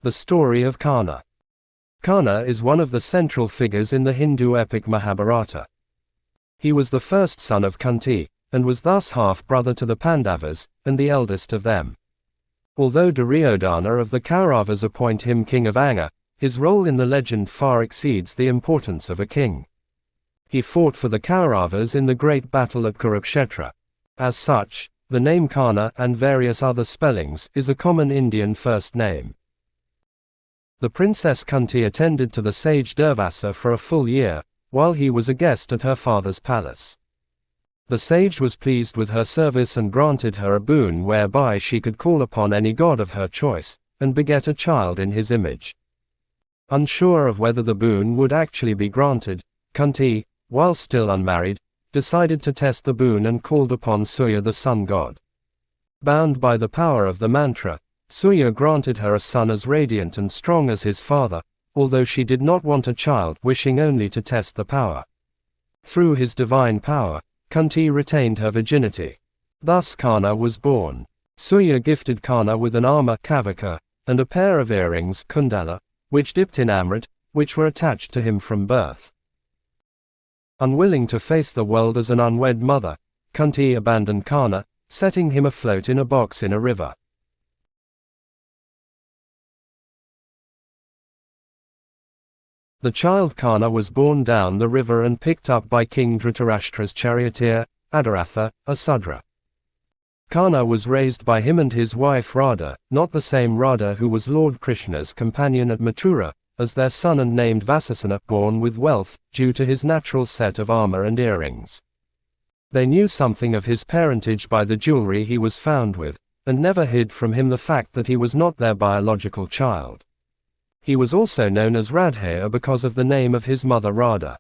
The story of Karna. Karna is one of the central figures in the Hindu epic Mahabharata. He was the first son of Kunti, and was thus half-brother to the Pandavas, and the eldest of them. Although Duryodhana of the Kauravas appoint him king of Anga, his role in the legend far exceeds the importance of a king. He fought for the Kauravas in the great battle at Kurukshetra. As such, the name Karna and various other spellings is a common Indian first name. The Princess Kunti attended to the sage Durvasa for a full year, while he was a guest at her father's palace. The sage was pleased with her service and granted her a boon whereby she could call upon any god of her choice, and beget a child in his image. Unsure of whether the boon would actually be granted, Kunti, while still unmarried, decided to test the boon and called upon Surya the sun god. Bound by the power of the mantra, Surya granted her a son as radiant and strong as his father, although she did not want a child, wishing only to test the power. Through his divine power, Kunti retained her virginity. Thus Karna was born. Surya gifted Karna with an armor kavaka, and a pair of earrings kundala, which dipped in amrit, which were attached to him from birth. Unwilling to face the world as an unwed mother, Kunti abandoned Karna, setting him afloat in a box in a river. The child Karna was borne down the river and picked up by King Dhritarashtra's charioteer, Adaratha, a Sudra. Karna was raised by him and his wife Radha, not the same Radha who was Lord Krishna's companion at Mathura, as their son, and named Vasisana, born with wealth, due to his natural set of armor and earrings. They knew something of his parentage by the jewelry he was found with, and never hid from him the fact that he was not their biological child. He was also known as Radheya because of the name of his mother Radha.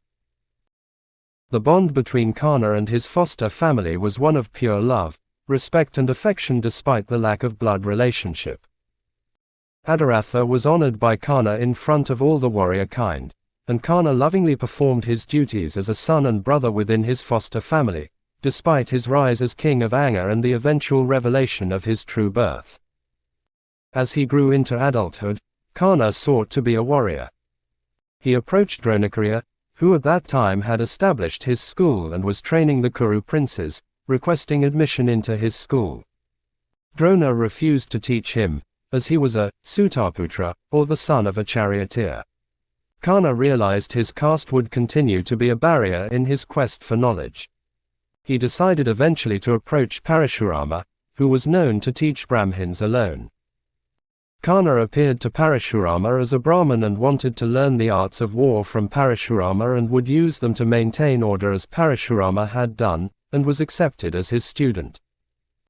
The bond between Karna and his foster family was one of pure love, respect and affection despite the lack of blood relationship. Adaratha was honored by Karna in front of all the warrior kind, and Karna lovingly performed his duties as a son and brother within his foster family, despite his rise as king of Anga and the eventual revelation of his true birth. As he grew into adulthood, Karna sought to be a warrior. He approached Dronakarya, who at that time had established his school and was training the Kuru princes, requesting admission into his school. Drona refused to teach him, as he was a Sutaputra, or the son of a charioteer. Karna realized his caste would continue to be a barrier in his quest for knowledge. He decided eventually to approach Parashurama, who was known to teach Brahmins alone. Karna appeared to Parashurama as a Brahmin and wanted to learn the arts of war from Parashurama and would use them to maintain order as Parashurama had done, and was accepted as his student.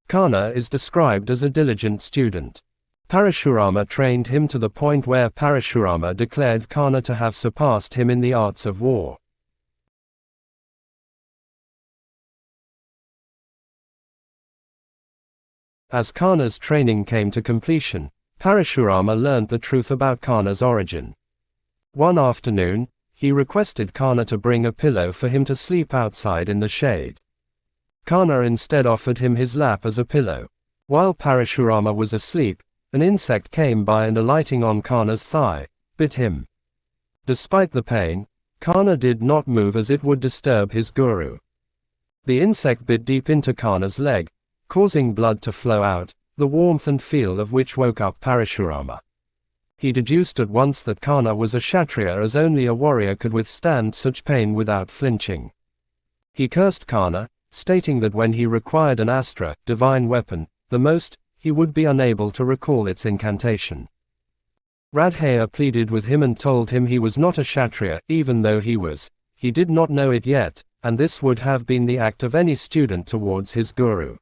Karna is described as a diligent student. Parashurama trained him to the point where Parashurama declared Karna to have surpassed him in the arts of war. As Karna's training came to completion, Parashurama learned the truth about Karna's origin. One afternoon, he requested Karna to bring a pillow for him to sleep outside in the shade. Karna instead offered him his lap as a pillow. While Parashurama was asleep, an insect came by and alighting on Karna's thigh, bit him. Despite the pain, Karna did not move as it would disturb his guru. The insect bit deep into Karna's leg, causing blood to flow out, the warmth and feel of which woke up Parashurama. He deduced at once that Karna was a Kshatriya, as only a warrior could withstand such pain without flinching. He cursed Karna, stating that when he required an astra, divine weapon, the most, he would be unable to recall its incantation. Radheya pleaded with him and told him he was not a Kshatriya, even though he was. He did not know it yet, and this would have been the act of any student towards his guru.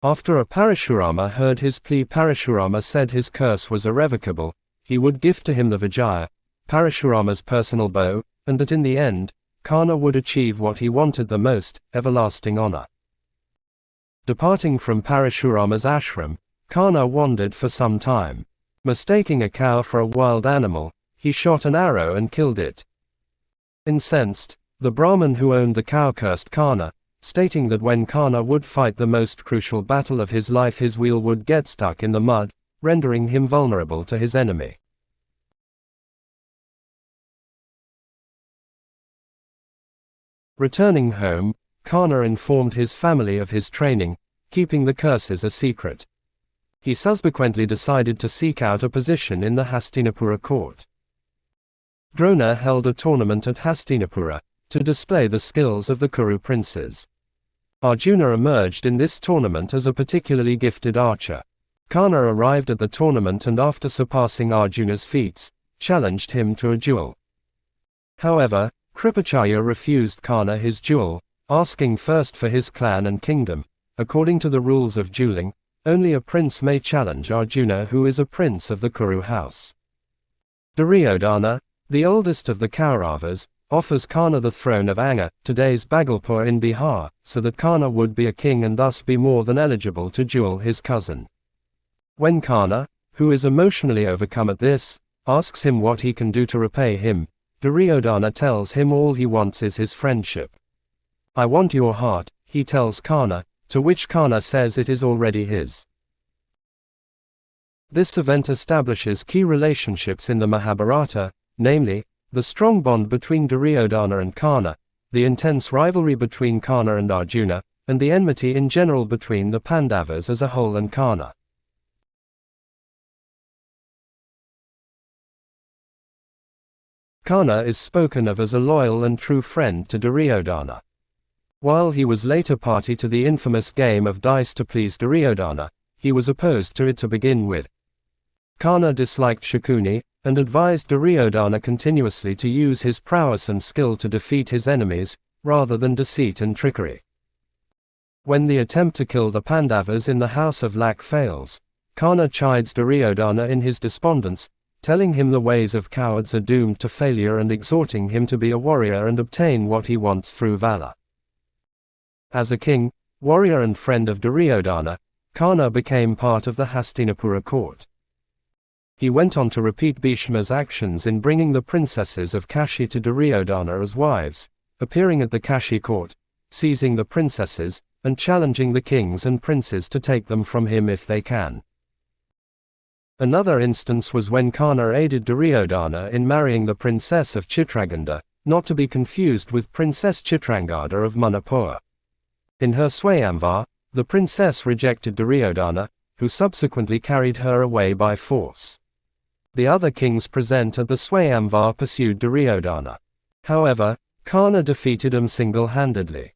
After Parashurama heard his plea, Parashurama said his curse was irrevocable, he would gift to him the Vijaya, Parashurama's personal bow, and that in the end, Karna would achieve what he wanted the most, everlasting honor. Departing from Parashurama's ashram, Karna wandered for some time. Mistaking a cow for a wild animal, he shot an arrow and killed it. Incensed, the Brahmin who owned the cow cursed Karna, stating that when Karna would fight the most crucial battle of his life, his wheel would get stuck in the mud, rendering him vulnerable to his enemy. Returning home, Karna informed his family of his training, keeping the curses a secret. He subsequently decided to seek out a position in the Hastinapura court. Drona held a tournament at Hastinapura to display the skills of the Kuru princes. Arjuna emerged in this tournament as a particularly gifted archer. Karna arrived at the tournament and after surpassing Arjuna's feats, challenged him to a duel. However, Kripacharya refused Karna his duel, asking first for his clan and kingdom. According to the rules of dueling, only a prince may challenge Arjuna, who is a prince of the Kuru house. Duryodhana, the oldest of the Kauravas, offers Karna the throne of Anga, today's Bhagalpur in Bihar, so that Karna would be a king and thus be more than eligible to duel his cousin. When Karna, who is emotionally overcome at this, asks him what he can do to repay him, Duryodhana tells him all he wants is his friendship. "I want your heart," he tells Karna, to which Karna says it is already his. This event establishes key relationships in the Mahabharata, namely, the strong bond between Duryodhana and Karna, the intense rivalry between Karna and Arjuna, and the enmity in general between the Pandavas as a whole and Karna. Karna is spoken of as a loyal and true friend to Duryodhana. While he was later party to the infamous game of dice to please Duryodhana, he was opposed to it to begin with. Karna disliked Shakuni, and advised Duryodhana continuously to use his prowess and skill to defeat his enemies, rather than deceit and trickery. When the attempt to kill the Pandavas in the house of Lak fails, Karna chides Duryodhana in his despondence, telling him the ways of cowards are doomed to failure and exhorting him to be a warrior and obtain what he wants through valor. As a king, warrior and friend of Duryodhana, Karna became part of the Hastinapura court. He went on to repeat Bhishma's actions in bringing the princesses of Kashi to Duryodhana as wives, appearing at the Kashi court, seizing the princesses, and challenging the kings and princes to take them from him if they can. Another instance was when Karna aided Duryodhana in marrying the princess of Chitraganda, not to be confused with Princess Chitrangada of Manipur. In her Swayamvar, the princess rejected Duryodhana, who subsequently carried her away by force. The other kings present at the Swayamvar pursued Duryodhana. However, Karna defeated him single-handedly.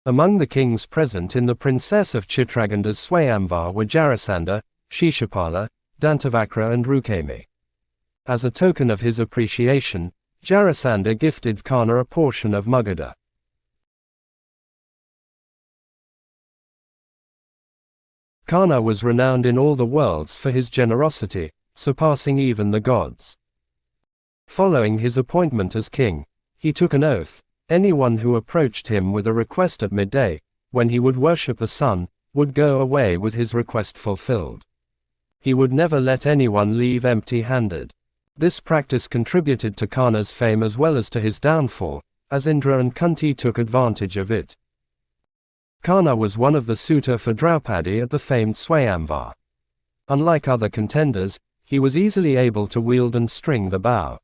Among the kings present in the princess of Chitraganda's Swayamvar were Jarasandha, Shishapala, Dantavakra and Rukami. As a token of his appreciation, Jarasandha gifted Karna a portion of Magadha. Karna was renowned in all the worlds for his generosity, surpassing even the gods. Following his appointment as king, he took an oath: anyone who approached him with a request at midday, when he would worship the sun, would go away with his request fulfilled. He would never let anyone leave empty-handed. This practice contributed to Karna's fame as well as to his downfall, as Indra and Kunti took advantage of it. Karna was one of the suitor for Draupadi at the famed Swayamvar. Unlike other contenders, he was easily able to wield and string the bow.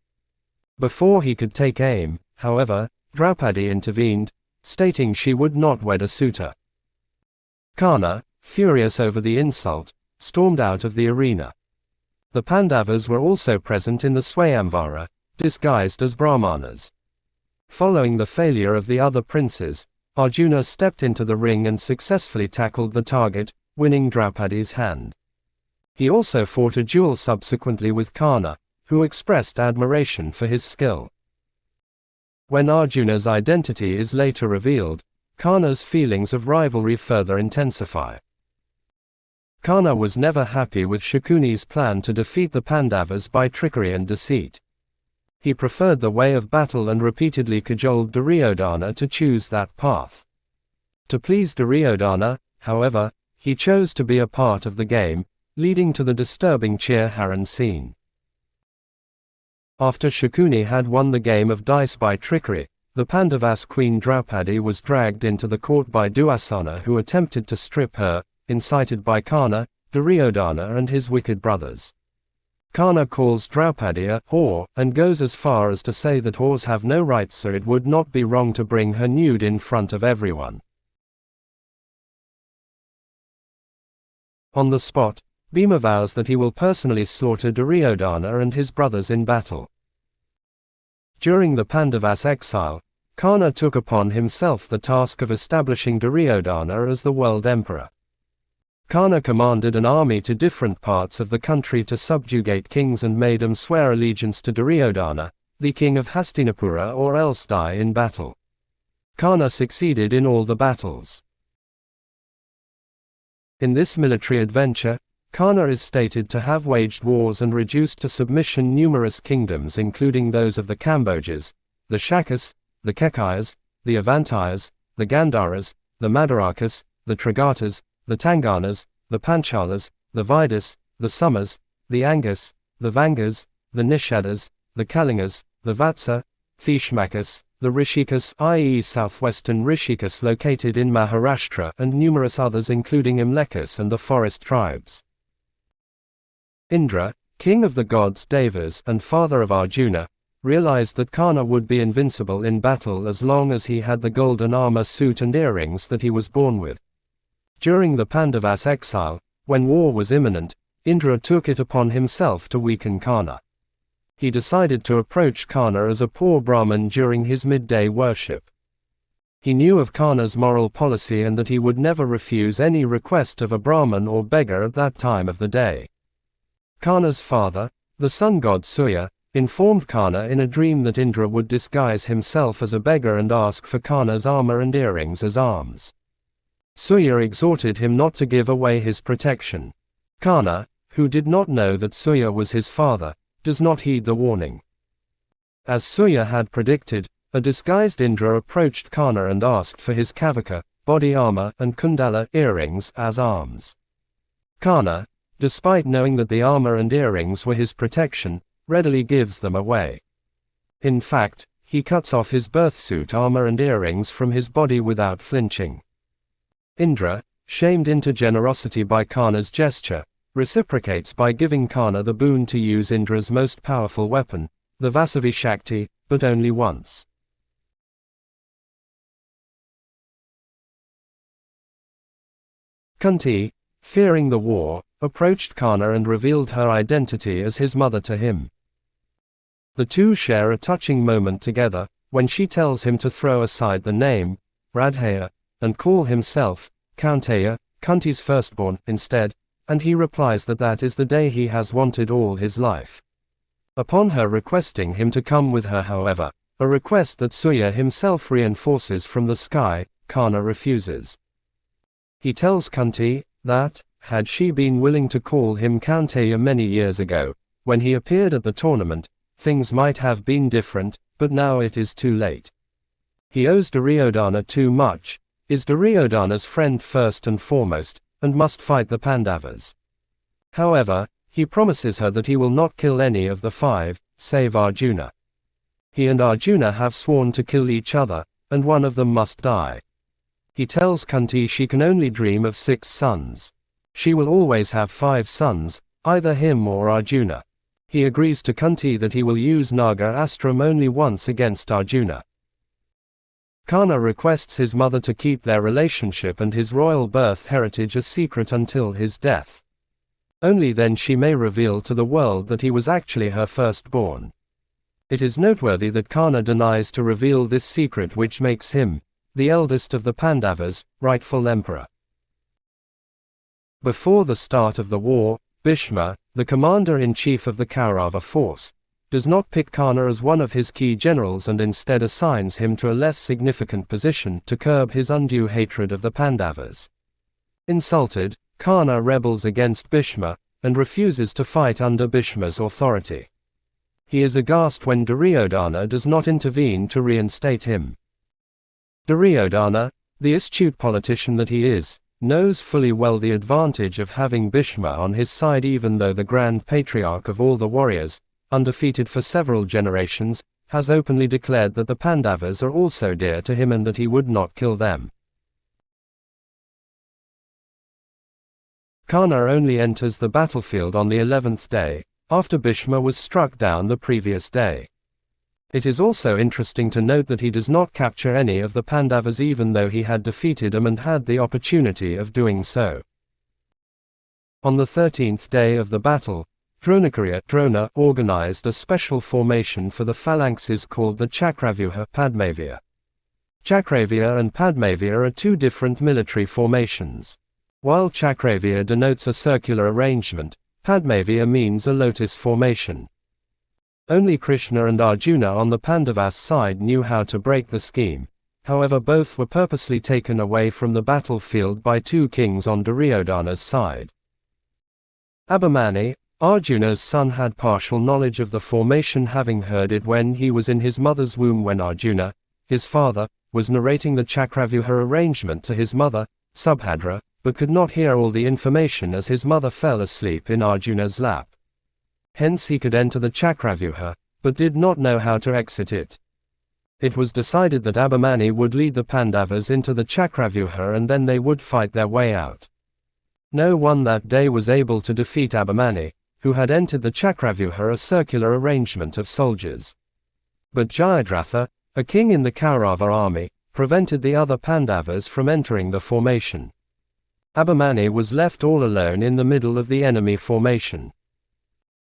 Before he could take aim, however, Draupadi intervened, stating she would not wed a suitor. Karna, furious over the insult, stormed out of the arena. The Pandavas were also present in the Swayamvara, disguised as Brahmanas. Following the failure of the other princes, Arjuna stepped into the ring and successfully tackled the target, winning Draupadi's hand. He also fought a duel subsequently with Karna, who expressed admiration for his skill. When Arjuna's identity is later revealed, Karna's feelings of rivalry further intensify. Karna was never happy with Shakuni's plan to defeat the Pandavas by trickery and deceit. He preferred the way of battle and repeatedly cajoled Duryodhana to choose that path. To please Duryodhana, however, he chose to be a part of the game, leading to the disturbing Cheer-Haran scene. After Shakuni had won the game of dice by trickery, the Pandavas' queen Draupadi was dragged into the court by Duasana, who attempted to strip her, incited by Karna, Duryodhana and his wicked brothers. Karna calls Draupadi a whore, and goes as far as to say that whores have no rights, so it would not be wrong to bring her nude in front of everyone. On the spot, Bhima vows that he will personally slaughter Duryodhana and his brothers in battle. During the Pandavas' exile, Karna took upon himself the task of establishing Duryodhana as the world emperor. Karna commanded an army to different parts of the country to subjugate kings and made them swear allegiance to Duryodhana, the king of Hastinapura, or else die in battle. Karna succeeded in all the battles. In this military adventure, Karna is stated to have waged wars and reduced to submission numerous kingdoms, including those of the Kambojas, the Shakas, the Kekayas, the Avantayas, the Gandharas, the Madarakas, the Trigatas, the Tanganas, the Panchalas, the Vidas, the Sumas, the Angas, the Vangas, the Nishadas, the Kalingas, the Vatsa, Thishmakas, the Rishikas, i.e. southwestern Rishikas located in Maharashtra, and numerous others including Imlekas and the forest tribes. Indra, king of the gods Devas and father of Arjuna, realized that Karna would be invincible in battle as long as he had the golden armor suit and earrings that he was born with. During the Pandavas' exile, when war was imminent, Indra took it upon himself to weaken Karna. He decided to approach Karna as a poor Brahmin during his midday worship. He knew of Karna's moral policy and that he would never refuse any request of a Brahmin or beggar at that time of the day. Karna's father, the sun god Surya, informed Karna in a dream that Indra would disguise himself as a beggar and ask for Karna's armor and earrings as alms. Surya exhorted him not to give away his protection. Karna, who did not know that Surya was his father, does not heed the warning. As Surya had predicted, a disguised Indra approached Karna and asked for his kavaka, body armor, and kundala, earrings, as alms. Karna, despite knowing that the armor and earrings were his protection, readily gives them away. In fact, he cuts off his birthsuit armor and earrings from his body without flinching. Indra, shamed into generosity by Karna's gesture, reciprocates by giving Karna the boon to use Indra's most powerful weapon, the Vasavi Shakti, but only once. Kunti, fearing the war, approached Karna and revealed her identity as his mother to him. The two share a touching moment together, when she tells him to throw aside the name, Radheya, and call himself, Kaunteya, Kunti's firstborn, instead, and he replies that that is the day he has wanted all his life. Upon her requesting him to come with her, however, a request that Surya himself reinforces from the sky, Karna refuses. He tells Kunti that, had she been willing to call him Kaunteya many years ago, when he appeared at the tournament, things might have been different, but now it is too late. He owes Duryodhana too much, is Duryodhana's friend first and foremost, and must fight the Pandavas. However, he promises her that he will not kill any of the five, save Arjuna. He and Arjuna have sworn to kill each other, and one of them must die. He tells Kunti she can only dream of 6 sons. She will always have 5 sons, either him or Arjuna. He agrees to Kunti that he will use Naga Astram only once against Arjuna. Karna requests his mother to keep their relationship and his royal birth heritage a secret until his death. Only then she may reveal to the world that he was actually her firstborn. It is noteworthy that Karna denies to reveal this secret, which makes him, the eldest of the Pandavas, rightful emperor. Before the start of the war, Bhishma, the commander-in-chief of the Kaurava force, does not pick Karna as one of his key generals and instead assigns him to a less significant position to curb his undue hatred of the Pandavas. Insulted, Karna rebels against Bhishma, and refuses to fight under Bhishma's authority. He is aghast when Duryodhana does not intervene to reinstate him. Duryodhana, the astute politician that he is, knows fully well the advantage of having Bhishma on his side, even though the grand patriarch of all the warriors, undefeated for several generations, has openly declared that the Pandavas are also dear to him and that he would not kill them. Karna only enters the battlefield on the 11th day, after Bhishma was struck down the previous day. It is also interesting to note that he does not capture any of the Pandavas even though he had defeated them and had the opportunity of doing so. On the 13th day of the battle, Drona organized a special formation for the phalanxes called the Chakravyuha Padmavyuha. Chakravyuha and Padmavyuha are two different military formations. While Chakravyuha denotes a circular arrangement, Padmavyuha means a lotus formation. Only Krishna and Arjuna on the Pandavas side knew how to break the scheme, however both were purposely taken away from the battlefield by two kings on Duryodhana's side. Abhimanyu, Arjuna's son, had partial knowledge of the formation, having heard it when he was in his mother's womb when Arjuna, his father, was narrating the Chakravyuha arrangement to his mother, Subhadra, but could not hear all the information as his mother fell asleep in Arjuna's lap. Hence he could enter the Chakravyuha, but did not know how to exit it. It was decided that Abhimanyu would lead the Pandavas into the Chakravyuha and then they would fight their way out. No one that day was able to defeat Abhimanyu, who had entered the Chakravyuha, a circular arrangement of soldiers. But Jayadratha, a king in the Kaurava army, prevented the other Pandavas from entering the formation. Abhimanyu was left all alone in the middle of the enemy formation.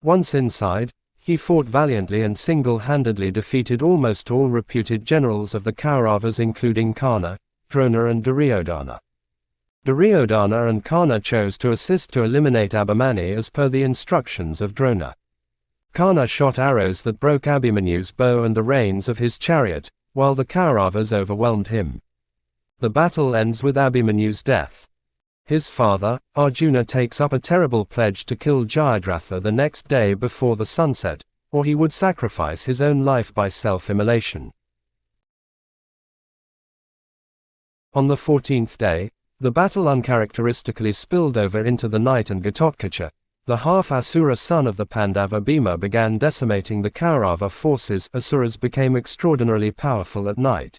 Once inside, he fought valiantly and single-handedly defeated almost all reputed generals of the Kauravas including Karna, Drona and Duryodhana. Duryodhana and Karna chose to assist to eliminate Abhimanyu as per the instructions of Drona. Karna shot arrows that broke Abhimanyu's bow and the reins of his chariot, while the Kauravas overwhelmed him. The battle ends with Abhimanyu's death. His father, Arjuna, takes up a terrible pledge to kill Jayadratha the next day before the sunset, or he would sacrifice his own life by self-immolation. On the 14th day, the battle uncharacteristically spilled over into the night and Ghatotkacha, the half-Asura son of the Pandava Bhima, began decimating the Kaurava forces. Asuras became extraordinarily powerful at night.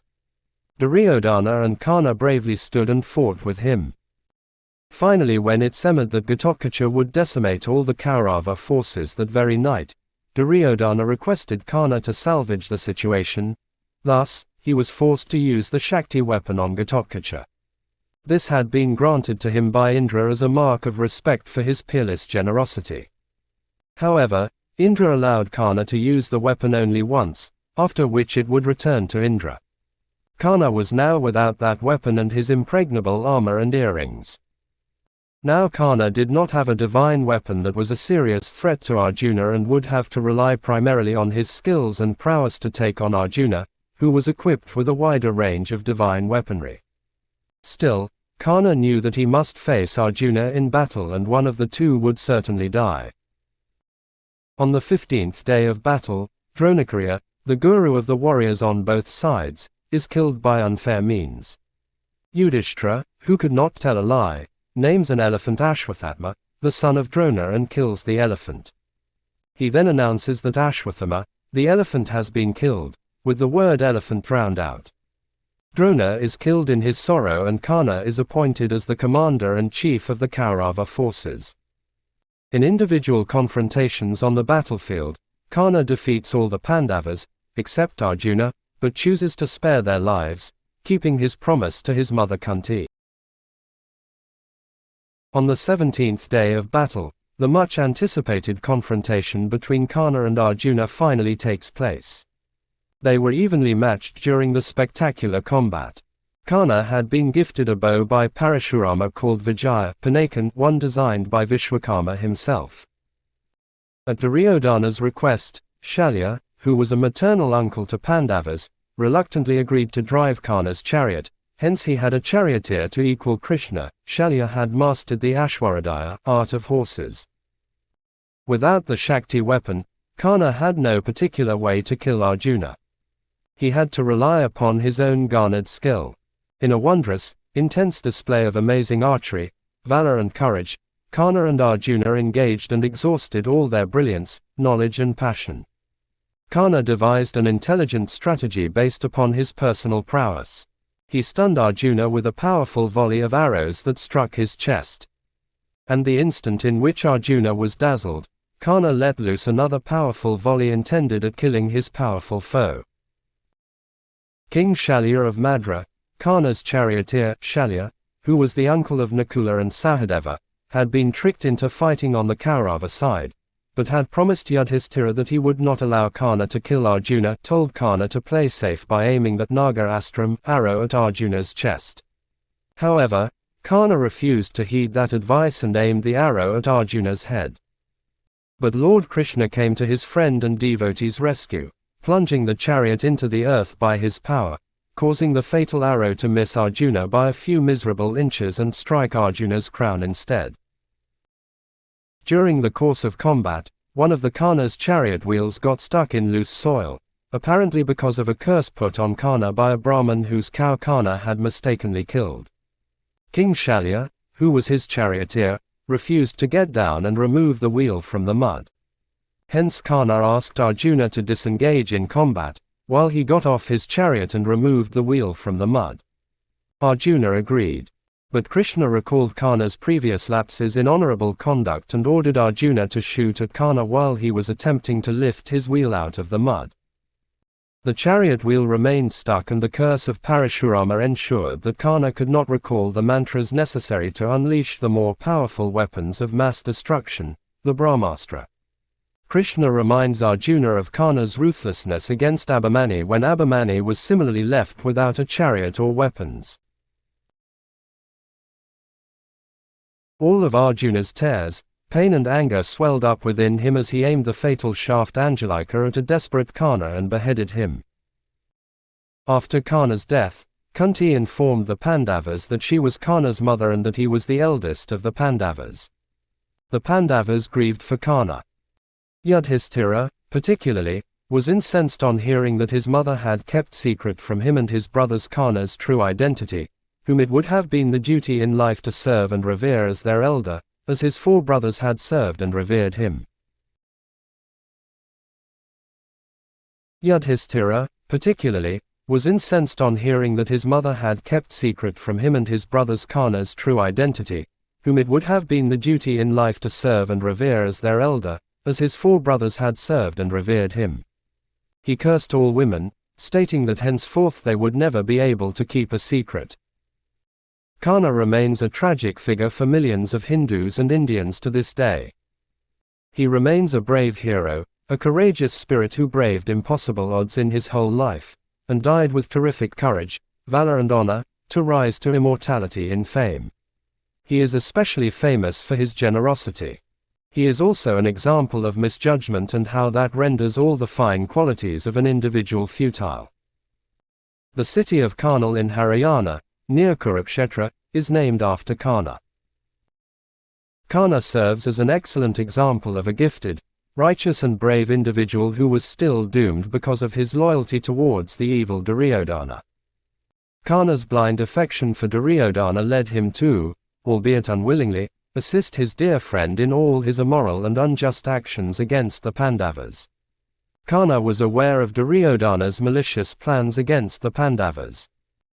Duryodhana and Karna bravely stood and fought with him. Finally, when it seemed that Ghatotkacha would decimate all the Kaurava forces that very night, Duryodhana requested Karna to salvage the situation. Thus, he was forced to use the Shakti weapon on Ghatotkacha. This had been granted to him by Indra as a mark of respect for his peerless generosity. However, Indra allowed Karna to use the weapon only once, after which it would return to Indra. Karna was now without that weapon and his impregnable armor and earrings. Now Karna did not have a divine weapon that was a serious threat to Arjuna and would have to rely primarily on his skills and prowess to take on Arjuna, who was equipped with a wider range of divine weaponry. Still, Karna knew that he must face Arjuna in battle and one of the two would certainly die. On the 15th day of battle, Dronakarya, the guru of the warriors on both sides, is killed by unfair means. Yudhishthira, who could not tell a lie, names an elephant Ashwatthama, the son of Drona, and kills the elephant. He then announces that Ashwatthama, the elephant, has been killed, with the word elephant drowned out. Drona is killed in his sorrow and Karna is appointed as the commander and chief of the Kaurava forces. In individual confrontations on the battlefield, Karna defeats all the Pandavas, except Arjuna, but chooses to spare their lives, keeping his promise to his mother Kunti. On the 17th day of battle, the much-anticipated confrontation between Karna and Arjuna finally takes place. They were evenly matched during the spectacular combat. Karna had been gifted a bow by Parashurama called Vijaya Pinakan, one designed by Vishwakarma himself. At Duryodhana's request, Shalya, who was a maternal uncle to Pandavas, reluctantly agreed to drive Karna's chariot. Hence he had a charioteer to equal Krishna. Shalya had mastered the Ashwaradhyaya, art of horses. Without the Shakti weapon, Karna had no particular way to kill Arjuna. He had to rely upon his own garnered skill. In a wondrous, intense display of amazing archery, valor and courage, Karna and Arjuna engaged and exhausted all their brilliance, knowledge and passion. Karna devised an intelligent strategy based upon his personal prowess. He stunned Arjuna with a powerful volley of arrows that struck his chest. and the instant in which Arjuna was dazzled, Karna let loose another powerful volley intended at killing his powerful foe. King Shalya of Madra, Karna's charioteer, Shalya, who was the uncle of Nakula and Sahadeva, had been tricked into fighting on the Kaurava side, but had promised Yudhishthira that he would not allow Karna to kill Arjuna, told Karna to play safe by aiming that Naga Astram arrow at Arjuna's chest. However, Karna refused to heed that advice and aimed the arrow at Arjuna's head. But Lord Krishna came to his friend and devotee's rescue, plunging the chariot into the earth by his power, causing the fatal arrow to miss Arjuna by a few miserable inches and strike Arjuna's crown instead. During the course of combat, one of the Karna's chariot wheels got stuck in loose soil, apparently because of a curse put on Karna by a Brahmin whose cow Karna had mistakenly killed. King Shalya, who was his charioteer, refused to get down and remove the wheel from the mud. Hence Karna asked Arjuna to disengage in combat, while he got off his chariot and removed the wheel from the mud. Arjuna agreed. But Krishna recalled Karna's previous lapses in honorable conduct and ordered Arjuna to shoot at Karna while he was attempting to lift his wheel out of the mud. The chariot wheel remained stuck and the curse of Parashurama ensured that Karna could not recall the mantras necessary to unleash the more powerful weapons of mass destruction, the Brahmastra. Krishna reminds Arjuna of Karna's ruthlessness against Abhimanyu when Abhimanyu was similarly left without a chariot or weapons. All of Arjuna's tears, pain and anger swelled up within him as he aimed the fatal shaft Anjalika at a desperate Karna and beheaded him. After Karna's death, Kunti informed the Pandavas that she was Karna's mother and that he was the eldest of the Pandavas. The Pandavas grieved for Karna. Yudhishthira, particularly, was incensed on hearing that his mother had kept secret from him and his brothers Karna's true identity, whom it would have been the duty in life to serve and revere as their elder, as his 4 brothers had served and revered him. Yudhishthira, particularly, was incensed on hearing that his mother had kept secret from him and his brothers Karna's true identity, whom it would have been the duty in life to serve and revere as their elder, as his 4 brothers had served and revered him. He cursed all women, stating that henceforth they would never be able to keep a secret. Karna remains a tragic figure for millions of Hindus and Indians to this day. He remains a brave hero, a courageous spirit who braved impossible odds in his whole life, and died with terrific courage, valor and honor, to rise to immortality in fame. He is especially famous for his generosity. He is also an example of misjudgment and how that renders all the fine qualities of an individual futile. The city of Karnal in Haryana, near Kurukshetra, is named after Karna. Karna serves as an excellent example of a gifted, righteous and brave individual who was still doomed because of his loyalty towards the evil Duryodhana. Karna's blind affection for Duryodhana led him to, albeit unwillingly, assist his dear friend in all his immoral and unjust actions against the Pandavas. Karna was aware of Duryodhana's malicious plans against the Pandavas.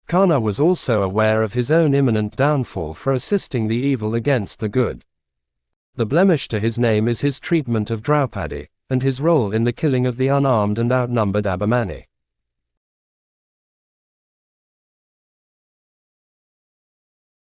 Karna was also aware of his own imminent downfall for assisting the evil against the good. The blemish to his name is his treatment of Draupadi, and his role in the killing of the unarmed and outnumbered Abhimanyu.